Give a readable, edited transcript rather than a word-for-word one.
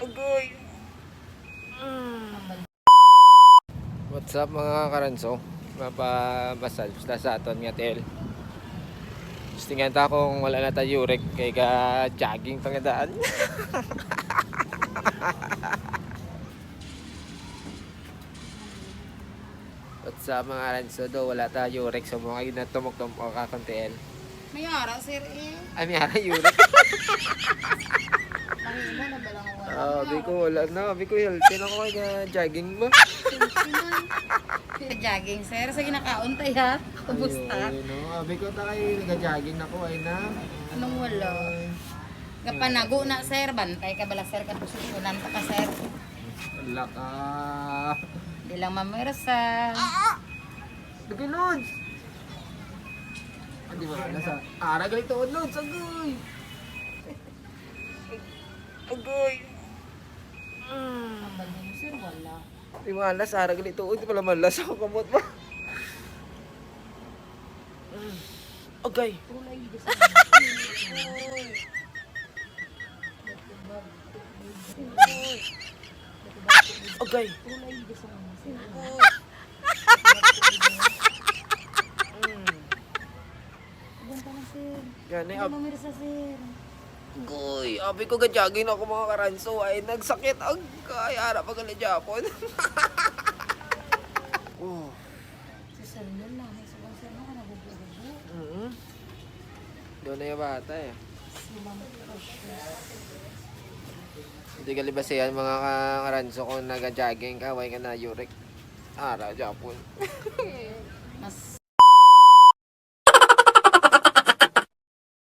Agoy. What's up mga karanso? Mapabasal basta sa aton nga tel. Tingnan ta kung wala na tayo rek kay ka jogging pangadaan. What's up mga karanso? Do wala tayo rek sa mga ginatumok-tumok ka kung tel. May ara, sir eh. Ay may ara yurek. Mahina na balang wala. Sabi ko wala na. Sabi ko healthy na ko kaya jogging ba? Jogging, sir. Sa ginakaon tayo, ha? Kamusta? Ay, no. Sabi ko tayo nag-jogging na ko ay na. Anong wala? Kapanago na, sir. Bantay ka bala, sir. Kapususunan ta ka, sir. Wala ka. Di lang mamirsa. Lagi Lods! Hindi mo nasa ara galit ako Lods. Agoy! Agoy! Ang bali mo, sir. Wala. Di malas, ara galit ako. Hindi pala malas ako kamot ba? Agay! Tulay, gusto Agay! Tulay, gusto mo, sir. Banta na, sir. Gani, Di mamirsa, sir. agoy! Abi ko gajagin ako mga karanso ay nagsakit. Agay! Ara pa galit Japon. Oh. Si sir yun lang. May subang sir na ka nabubugo. Doon na yung bata eh. Si mama precious. Hindi ka libasihan mga karanso kung nag-jogging ka, way ka na yurik. Ara, Japon. Mas